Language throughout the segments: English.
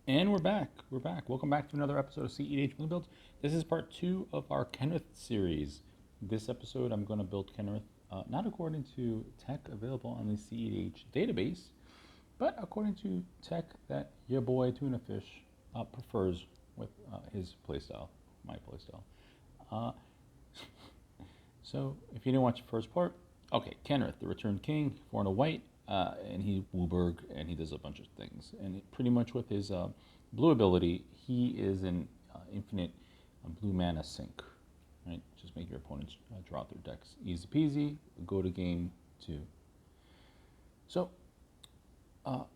And we're back. We're back. Welcome back to another episode of cedh Builds. This is part 2 of our Kenrith series. This episode, I'm going to build Kenrith not according to tech available on the cedh database, but according to tech that your boy Tuna Fish prefers with his playstyle, my playstyle. So, if you didn't watch the first part, okay, Kenrith, the Returned King, 4 and a white. And he Wooburg, and he does a bunch of things. And pretty much with his blue ability, he is an infinite blue mana sink. Right? Just make your opponents draw out their decks. Easy peasy, go to game 2. So,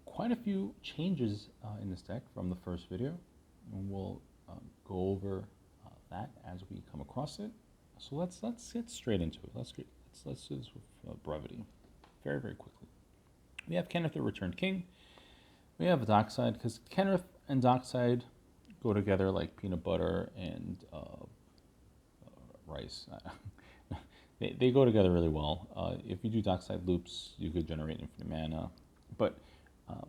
quite a few changes in this deck from the first video. And we'll go over that as we come across it. So let's get straight into it. Let's do this with brevity, very, very quickly. We have Kenrith the Returned King. We have Dockside, because Kenrith and Dockside go together like peanut butter and rice. they go together really well. If you do Dockside loops, you could generate infinite mana. But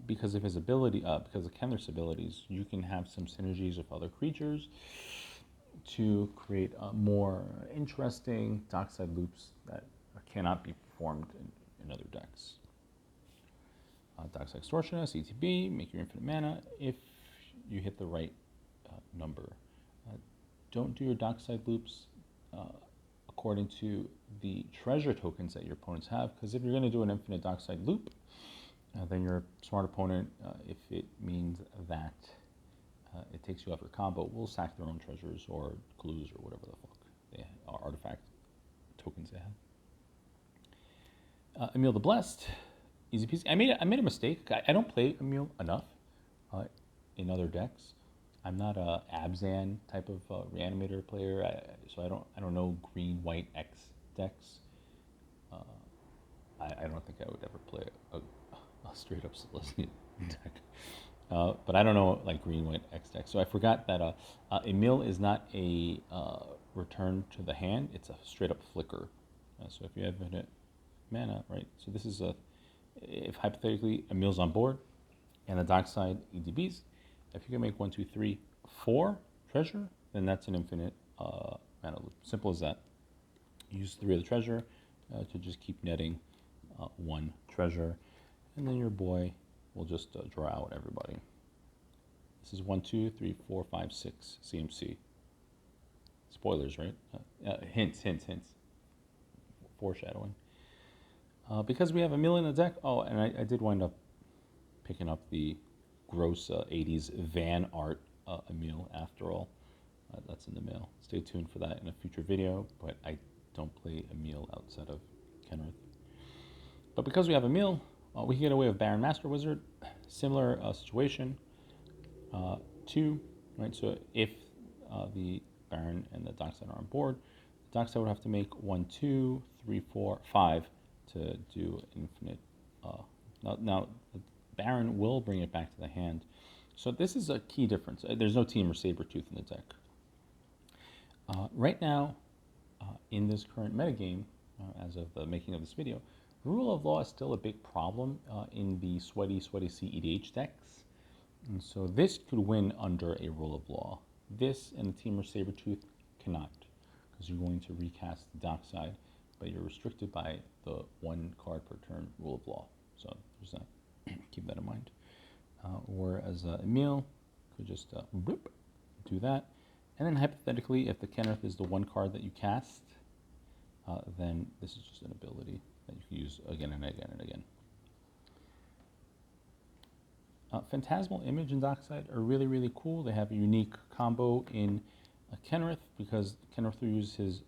because of his ability, because of Kenrith's abilities, you can have some synergies with other creatures to create more interesting Dockside loops that cannot be performed in other decks. Dockside Extortionist, ETB, make your infinite mana if you hit the right number. Don't do your Dockside loops according to the treasure tokens that your opponents have, because if you're going to do an infinite Dockside loop, then your smart opponent, if it means that it takes you off your combo, will sack their own treasures or clues or whatever the fuck they are, artifact tokens they have. Emil the Blessed. Easy peasy. I made a mistake. I don't play Emil enough in other decks. I'm not a Abzan type of reanimator player, so I don't know green white X decks. I don't think I would ever play a straight up Celestial deck. But I don't know like green white X deck. So I forgot that Emil is not a return to the hand. It's a straight up flicker. So if you have infinite mana, right? So this is if hypothetically Emil's on board and the Dockside EDBs, if you can make 1, 2, 3, 4 treasure, then that's an infinite mana loop. Simple as that. Use 3 of the treasure to just keep netting 1 treasure, and then your boy will just draw out everybody. This is 1, 2, 3, 4, 5, 6 CMC. Spoilers, right? Hints. Foreshadowing. Because we have Emil in the deck, and I did wind up picking up the gross 80s van art Emil after all. That's in the mail. Stay tuned for that in a future video, but I don't play Emil outside of Kenrith. But because we have Emil, we can get away with Baron Master Wizard. Similar situation. 2, right? So if the Baron and the Dockside are on board, the Dockside would have to make 1, 2, 3, 4, 5 to do infinite. Now, the Baron will bring it back to the hand. So this is a key difference. There's no Team or Sabertooth in the deck. Right now, in this current metagame, as of the making of this video, Rule of Law is still a big problem in the sweaty cedh decks. And so this could win under a Rule of Law. This and the Team or Sabertooth cannot, because you're going to recast the Dockside, but you're restricted by the 1 card per turn Rule of Law. So there's that. Keep that in mind. Whereas Emil could just do that. And then hypothetically, if the Kenrith is the 1 card that you cast, then this is just an ability that you can use again and again and again. Phantasmal Image and Dockside are really, really cool. They have a unique combo in Kenrith, because Kenrith will use his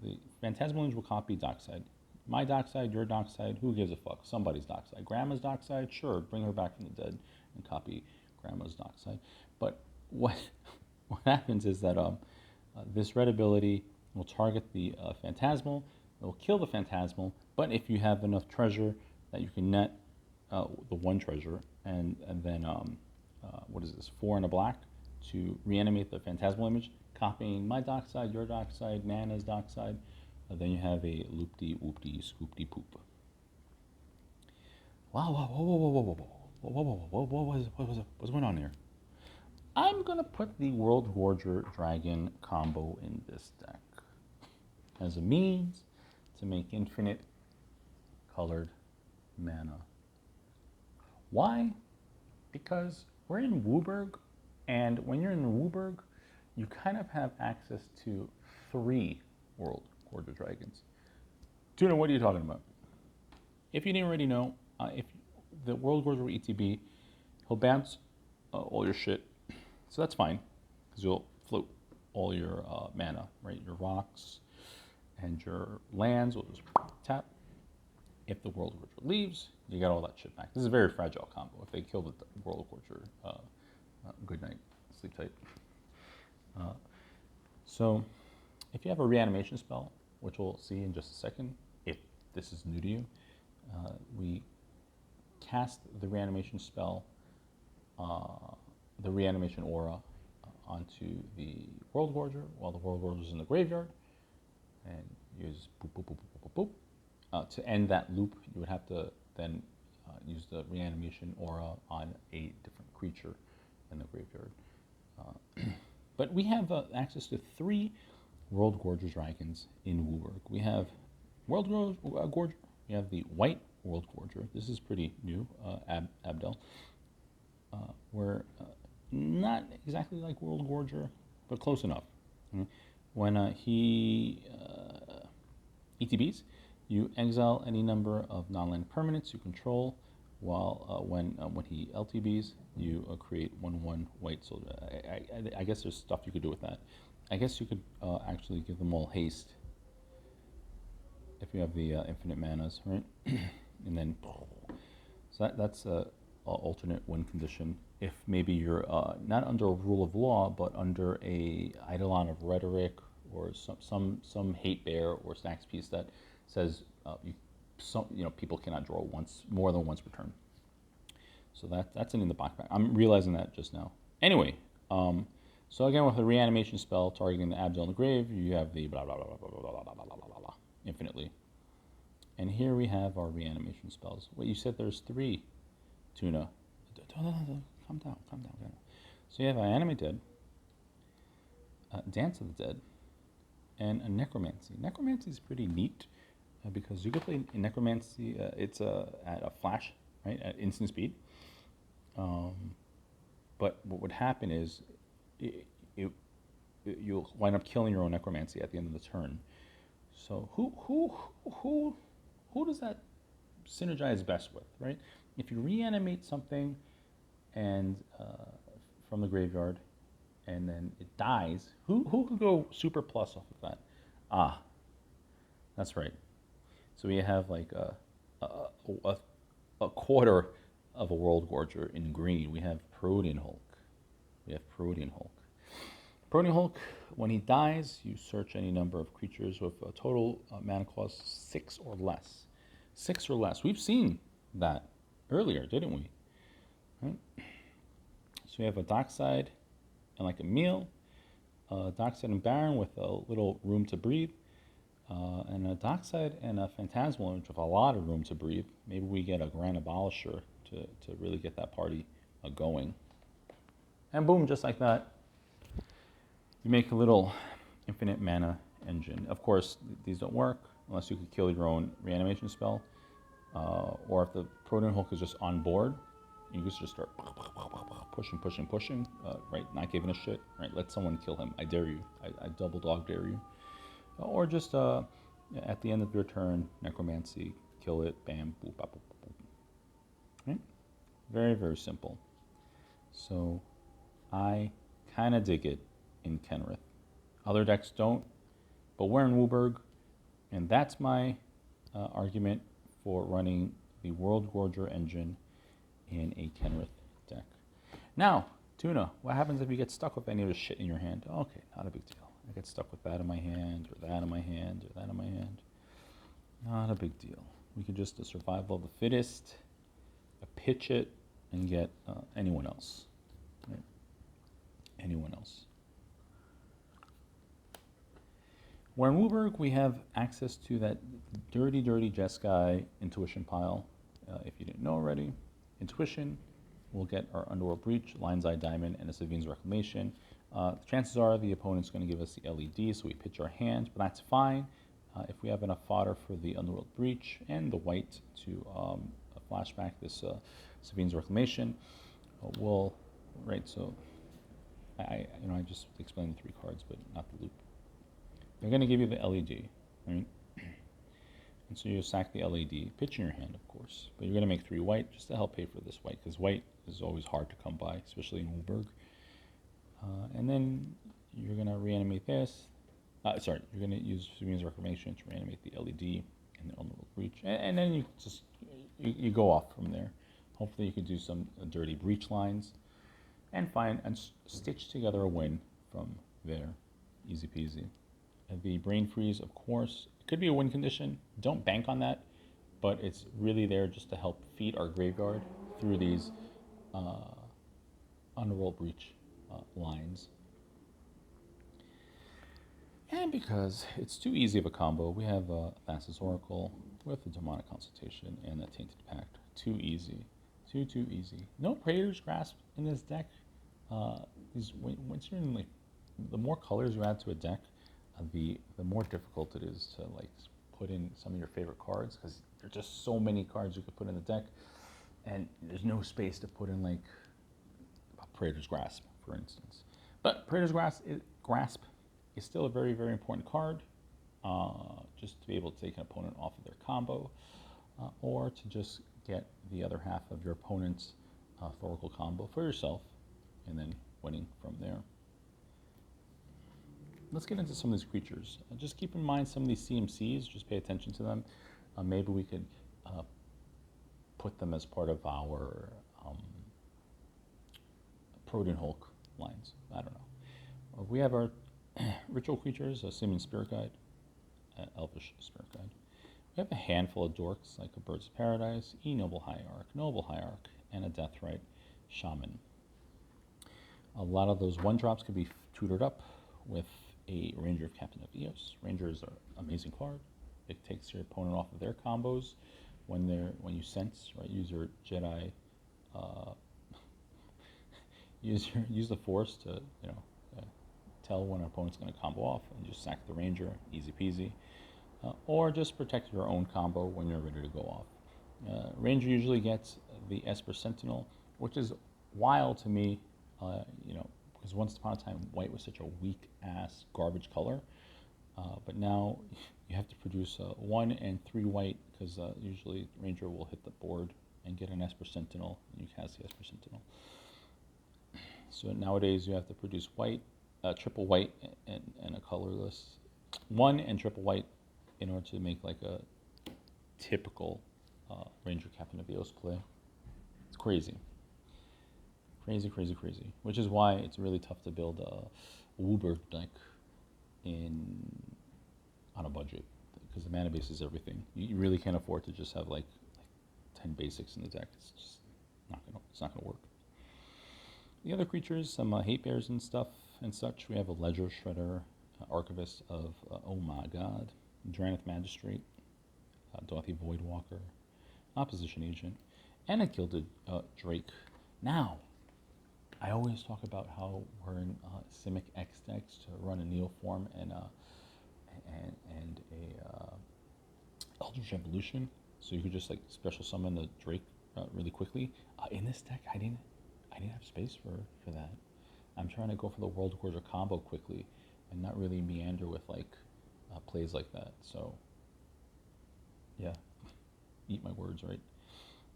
the Phantasmal Image will copy Dockside. My Dockside, your Dockside, who gives a fuck? Somebody's Dockside. Grandma's Dockside, sure, bring her back from the dead and copy Grandma's Dockside. But what happens is that this red ability will target the Phantasmal. It will kill the Phantasmal, but if you have enough treasure that you can net the 1 treasure, and then what is this, 4 and a black to reanimate the Phantasmal Image, copying my Dockside, your Dockside, Nana's Dockside, then you have a loop-de-whoop-de-scoop-de-poop. Wow, whoa. What's going on here? I'm gonna put the World Gorger Dragon combo in this deck as a means to make infinite colored mana. Why? Because we're in Wooburg, and when you're in Wooburg, you kind of have access to 3 World Gorger Dragons. Tuna, what are you talking about? If you didn't already know, if the World Gorger ETB, he'll bounce all your shit, so that's fine, because you'll float all your mana, right? Your rocks and your lands will just tap. If the World Gorger leaves, you got all that shit back. This is a very fragile combo. If they kill the World Gorger, good night, sleep tight. So if you have a reanimation spell, which we'll see in just a second, if this is new to you, we cast the reanimation spell, the reanimation aura onto the World Gorger while the World Gorger is in the graveyard, and use boop, boop, boop, boop, boop, boop. To end that loop, you would have to then use the reanimation aura on a different creature in the graveyard. But we have access to 3 World Gorger Dragons in Wooburg. We have World Gorger, we have the White World Gorger. This is pretty new, Abdel. We're not exactly like World Gorger, but close enough. When he ETBs, you exile any number of non-land permanents you control, while when he LTBs, you create 1/1 white soldier. I guess there's stuff you could do with that. I guess you could actually give them all haste if you have the infinite manas, right? And then, so that's a alternate win condition. If maybe you're not under a rule of law, but under a Eidolon of Rhetoric, or some hate bear or stacks piece that says people cannot draw more than once per turn. So that's in the backpack. I'm realizing that just now. Anyway, so again, with a reanimation spell targeting the Abdel in the grave, you have the blah blah blah blah blah blah blah blah blah blah blah infinitely. And here we have our reanimation spells. Wait, you said there's 3, Tuna. Calm down. So you have Animate Dead, Dance of the Dead, and a Necromancy. Necromancy is pretty neat because you can play Necromancy. It's at a flash, right, at instant speed. But what would happen is you'll wind up killing your own Necromancy at the end of the turn. So who does that synergize best with, right? If you reanimate something and from the graveyard, and then it dies, who could go super plus off of that? Ah, that's right. So we have like a quarter of a World Gorger in green. We have Protean Hulk. Protean Hulk, when he dies, you search any number of creatures with a total mana cost 6 or less. 6 or less. We've seen that earlier, didn't we? Right? So we have a Dockside and like Emil, Dockside and Baron with a little room to breathe, and a Dockside and a Phantasmal with a lot of room to breathe. Maybe we get a Grand Abolisher to really get that party going. And boom, just like that, you make a little infinite mana engine. Of course, these don't work unless you could kill your own reanimation spell, or if the Protean Hulk is just on board, you can just start pushing, right? Not giving a shit, right? Let someone kill him. I dare you. I double dog dare you. Or just at the end of your turn, Necromancy, kill it, bam, boop, boop, boop, boop. Right? Very, very simple. So I kind of dig it in Kenrith. Other decks don't, but we're in Wooburg, and that's my argument for running the World Gorger engine in a Kenrith deck. Now, Tuna, what happens if you get stuck with any of this shit in your hand? Okay, not a big deal. I get stuck with that in my hand, or that in my hand, or that in my hand. Not a big deal. We could just survival of the fittest, pitch it, and get anyone else. Right? Anyone else. Where in Wooburg, we have access to that dirty Jeskai intuition pile. If you didn't know already, intuition we'll get our Underworld Breach, Lion's Eye Diamond, and a Savine's Reclamation. Chances are the opponent's going to give us the LED, so we pitch our hand, but that's fine. If we have enough fodder for the Underworld Breach and the white to flashback this Savine's Reclamation, so I just explained the 3 cards, but not the loop. They're going to give you the LED, right? And so you sack the LED, pitch in your hand, of course, but you're going to make 3 white just to help pay for this white, because white is always hard to come by, especially in Wolberg. And then you're going to reanimate this. You're going to use Savine's Reclamation to reanimate the LED and the Underworld Breach, and then you just you go off from there. Hopefully you can do some dirty breach lines and find and stitch together a win from there. Easy peasy. The Brain Freeze, of course, could be a win condition. Don't bank on that, but it's really there just to help feed our graveyard through these Underworld Breach lines. And because it's too easy of a combo, we have Thassa's Oracle with the Demonic Consultation and the Tainted Pact. Too easy. Too easy. No Praetor's Grasp in this deck. Once you're in, like, the more colors you add to a deck, the more difficult it is to, like, put in some of your favorite cards, because there's just so many cards you could put in the deck, and there's no space to put in, like, Praetor's Grasp, for instance. But Praetor's Grasp is still a very, very important card, just to be able to take an opponent off of their combo, or to just get the other half of your opponent's Thoracle combo for yourself, and then winning from there. Let's get into some of these creatures. Just keep in mind some of these CMCs, just pay attention to them. Maybe we could put them as part of our Protean Hulk lines. I don't know. We have our ritual creatures, a Simian Spirit Guide, Elvish Spirit Guide. We have a handful of dorks, like a Birds of Paradise, Noble Hierarch, and a Deathrite Shaman. A lot of those 1-drops could be tutored up with a Ranger of Captain of Eos. Ranger is an amazing card. It takes your opponent off of their combos when you sense, right? Use your Jedi, use the Force to tell when an opponent's going to combo off, and just sack the Ranger, easy peasy. Or just protect your own combo when you're ready to go off. Ranger usually gets the Esper Sentinel, which is wild to me, because once upon a time white was such a weak-ass garbage color, but now you have to produce 1 and 3 white, because usually Ranger will hit the board and get an Esper Sentinel, and you cast the Esper Sentinel. So nowadays you have to produce white, triple white, and a colorless 1 and triple white in order to make like a typical Ranger Captain of Eos play. It's crazy. Crazy. Which is why it's really tough to build a Wolberg deck on a budget, because the mana base is everything. You really can't afford to just have like 10 basics in the deck. It's just not gonna work. The other creatures, some hate bears and stuff and such. We have a Ledger Shredder, Archivist of oh my god, Dranith Magistrate, Dauthi Voidwalker, Opposition Agent, and a Gilded Drake. Now, I always talk about how we're in Simic X decks to run a Neoform and a Eldritch Evolution, so you could just like special summon the Drake really quickly. In this deck, I didn't have space for that. I'm trying to go for the World Gorge combo quickly and not really meander with like plays like that. So yeah, eat my words, right?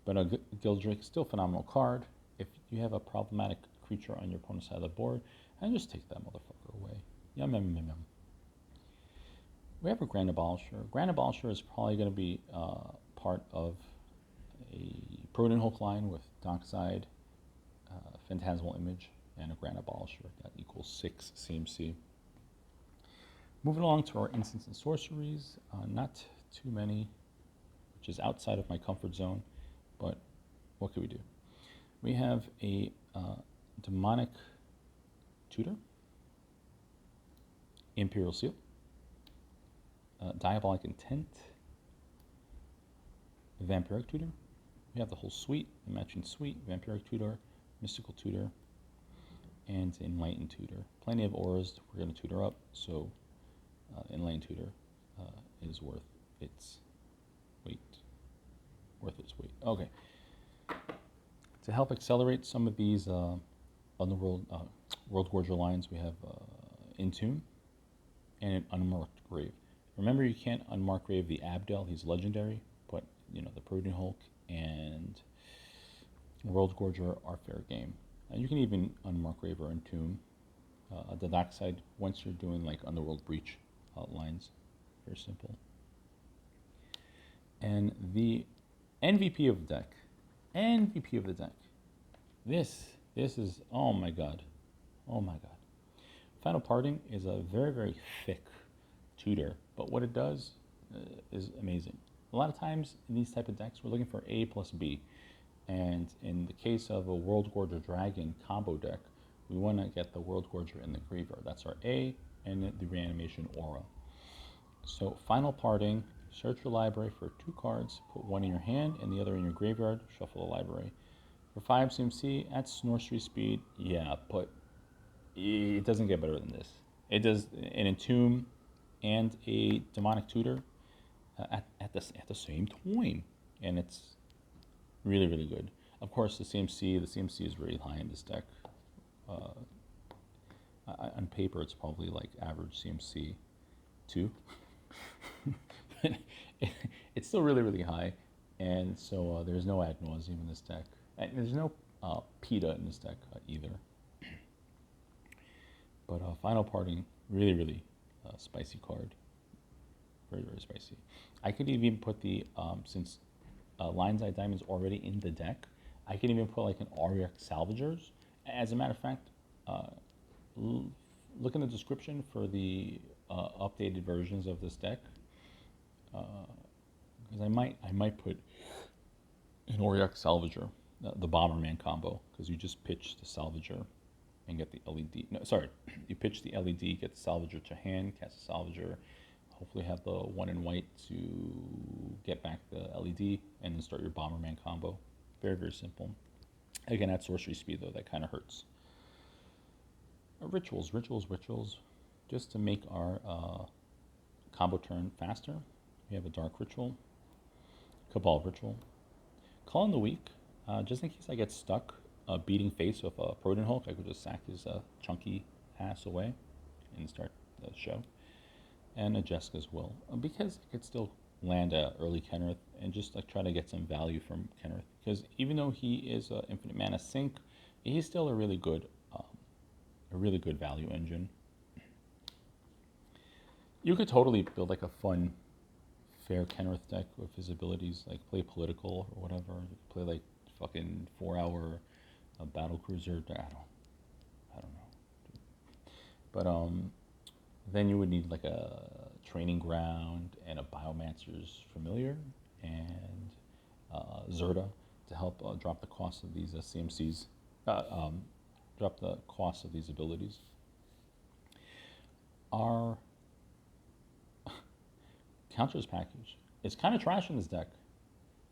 But a Gildrake, still phenomenal card. If you have a problematic creature on your opponent's side of the board, and just take that motherfucker away. Yum. We have a Grand Abolisher. Grand Abolisher is probably going to be part of a Protean Hulk line with Dockside, Phantasmal Image, and a Grand Abolisher. That equals 6 CMC. Moving along to our instants and sorceries. Not too many, which is outside of my comfort zone, but what can we do? We have a Demonic Tutor, Imperial Seal, Diabolic Intent, Vampiric Tutor, We have the whole suite, the matching suite, Vampiric Tutor, Mystical Tutor, and Enlightened Tutor. Plenty of auras we're going to tutor up, so Enlightened Tutor is worth its weight. Okay. To help accelerate some of these Underworld World Gorger lines, we have Entomb and an Unmarked Grave. Remember, you can't unmark grave the Abdel, he's legendary, but the Protean Hulk and World Gorger are fair game. You can even unmark grave or Entomb. The dark side, once you're doing like Underworld Breach lines, very simple. And the MVP of the deck, this is, oh my god. Final Parting is a very, very thick tutor, but what it does is amazing. A lot of times in these type of decks, we're looking for A plus B. And in the case of a World Gorger Dragon combo deck, we want to get the World Gorger in the graveyard. That's our A, and the Reanimation Aura. So Final Parting, search your library for 2 cards, put one in your hand and the other in your graveyard, shuffle the library. For 5 CMC, at Snorstry speed, yeah, but it doesn't get better than this. It does an Entomb and a Demonic Tutor at the same time, and it's really, really good. Of course, the CMC is really high in this deck. On paper, it's probably like average CMC 2. It's still really, really high, and so there's no ad nauseum in this deck. And there's no PETA in this deck either. But Final Parting, really, really spicy card. Very, very spicy. I could even put the, since Lion's Eye Diamond's already in the deck, I could even put like an Auric Salvagers. As a matter of fact, look in the description for the updated versions of this deck. Because I might put an Auric Salvager, the Bomberman combo, because you just pitch the Salvager and get the LED. No, sorry, you pitch the LED, get the Salvager to hand, cast the Salvager, hopefully have the 1 in white to get back the LED, and then start your Bomberman combo. Very, very simple. Again, at sorcery speed though, that kind of hurts. Rituals, just to make our combo turn faster. We have a Dark Ritual, Cabal Ritual, Call in the Weak, just in case I get stuck beating face with a Protean Hulk, I could just sack his chunky ass away and start the show. And a Jessica's Will, because I could still land early Kenrith and just like try to get some value from Kenrith, because even though he is an infinite mana sink, he's still a really good value engine. You could totally build like a fun, fair Kenrith deck with his abilities, like play political or whatever. You could play like fucking 4-hour battle cruiser. I don't know. But then you would need like a Training Ground and a Biomancer's Familiar and Zerta to help drop the cost of these CMCs, drop the cost of these abilities. Our counters package is kind of trash in this deck,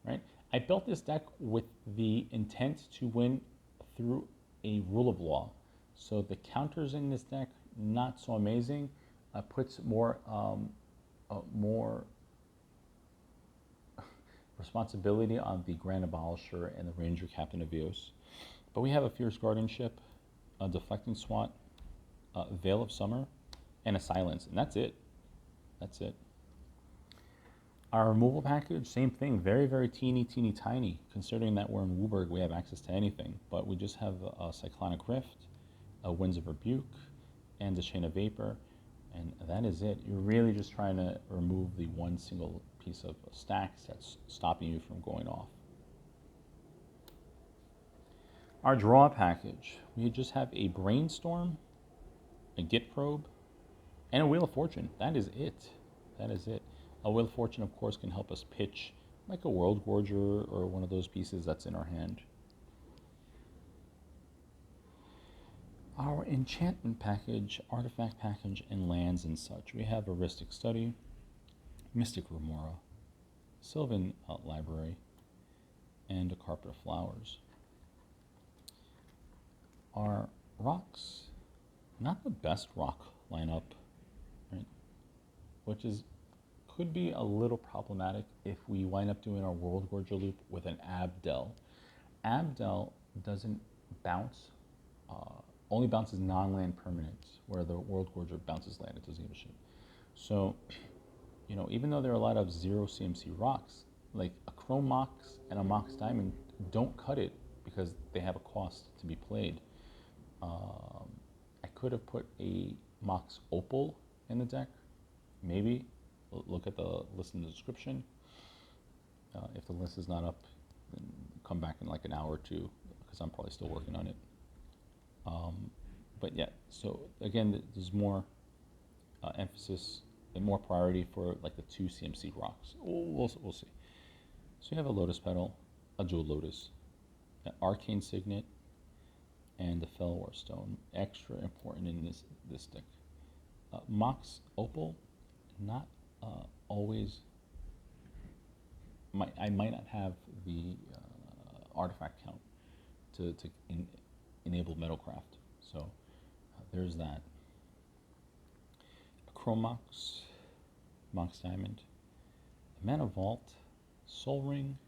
right? I built this deck with the intent to win through a rule of law. So the counters in this deck, not so amazing. Puts more responsibility on the Grand Abolisher and the Ranger Captain of Eos. But we have a Fierce Guardianship, a Deflecting Swat, a Veil of Summer, and a Silence, and that's it. Our removal package, same thing, very, very teeny tiny. Considering that we're in Wooburg, we have access to anything, but we just have a Cyclonic Rift, a Winds of Rebuke, and the Chain of Vapor, and that is it. You're really just trying to remove the one single piece of stacks that's stopping you from going off. Our draw package, we just have a Brainstorm, a Git Probe, and a Wheel of Fortune. That is it. A Wheel of Fortune, of course, can help us pitch like a World Gorger or one of those pieces that's in our hand. Our enchantment package, artifact package, and lands and such. We have Aristic Study, Mystic Remora, Sylvan Library, and a carpet of flowers. Our rocks, not the best rock lineup, right? Which could be a little problematic if we wind up doing our World Gorger loop with an Abdel. Abdel doesn't bounce, only bounces non-land permanents, where the World Gorger bounces land, it doesn't give a shit. So, even though there are a lot of 0 CMC rocks, like a Chrome Mox and a Mox Diamond don't cut it because they have a cost to be played. I could have put a Mox Opal in the deck, maybe. Look at the list in the description. If the list is not up, then come back in like an hour or two, because I'm probably still working on it. But yeah, so again, there's more emphasis and more priority for like the 2 CMC rocks. We'll see. So you have a Lotus Petal, a Jeweled Lotus, an Arcane Signet, and the Fellwar Stone. Extra important in this deck. Mox Opal, not always. I might not have the artifact count to enable Metalcraft. So there's that. A Chrome Mox, Mox Diamond, a Mana Vault, Soul Ring,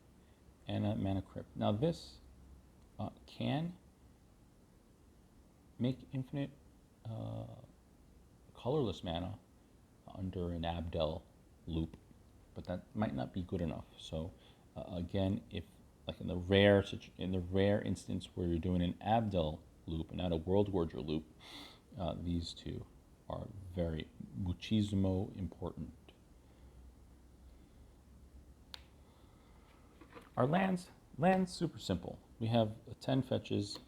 and a Mana Crypt. Now this can make infinite colorless mana under an Abdel loop, but that might not be good enough. So again, if like in the rare instance where you're doing an Abdel loop and not a World Gorger loop, these two are very muchísimo important. Our lands super simple. We have 10 fetches,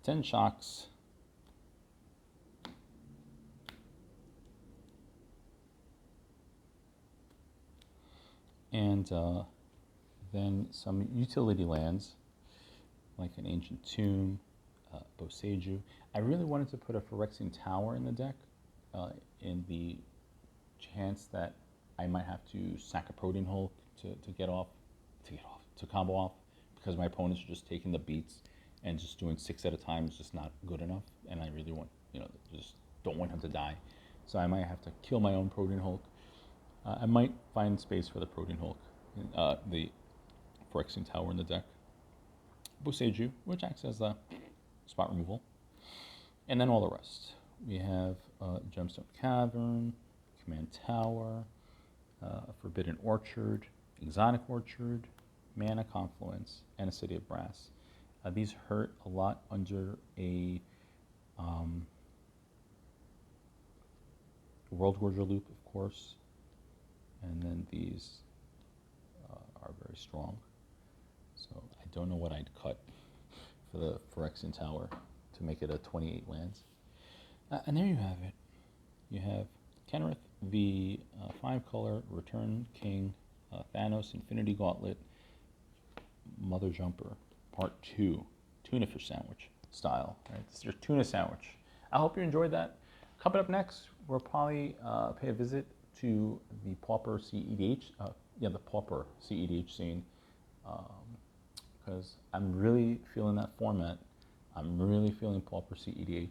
10 shocks, and then some utility lands like an Ancient Tomb, seiju. I really wanted to put a Phyrexian Tower in the deck in the chance that I might have to sack a Protean Hulk to combo off, because my opponents are just taking the beats and just doing 6 at a time is just not good enough, and I really want, just don't want him to die. So I might have to kill my own Protean Hulk. I might find space for the Protean Hulk, the Phyrexian Tower in the deck. seiju, which acts as the spot removal. And then all the rest. We have Gemstone Cavern, Command Tower, Forbidden Orchard, Exotic Orchard, Mana Confluence, and a City of Brass. These hurt a lot under a World Gorger loop, of course. And then these are very strong. So I don't know what I'd cut for the Phyrexian Tower to make it a 28 lands. And there you have it. You have Kenrith, the 5-color Return King, Thanos Infinity Gauntlet, Mother Jumper, Part 2, Tuna Fish Sandwich style. Right? This is your tuna sandwich. I hope you enjoyed that. Coming up next, we'll probably pay a visit to the Pauper cEDH, the Pauper cEDH scene, because I'm really feeling that format. I'm really feeling Pauper cEDH,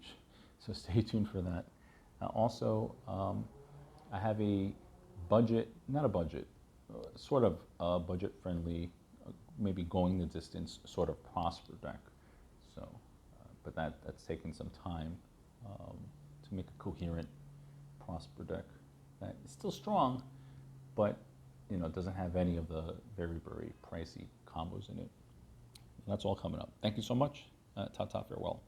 so stay tuned for that. Also, I have a budget, not a budget, sort of a budget-friendly, maybe going the distance sort of Prosper deck. So, but that's taken some time to make a coherent Prosper deck. That is still strong, but it doesn't have any of the very, very pricey combos in it. And that's all coming up. Thank you so much. Ta-ta, farewell.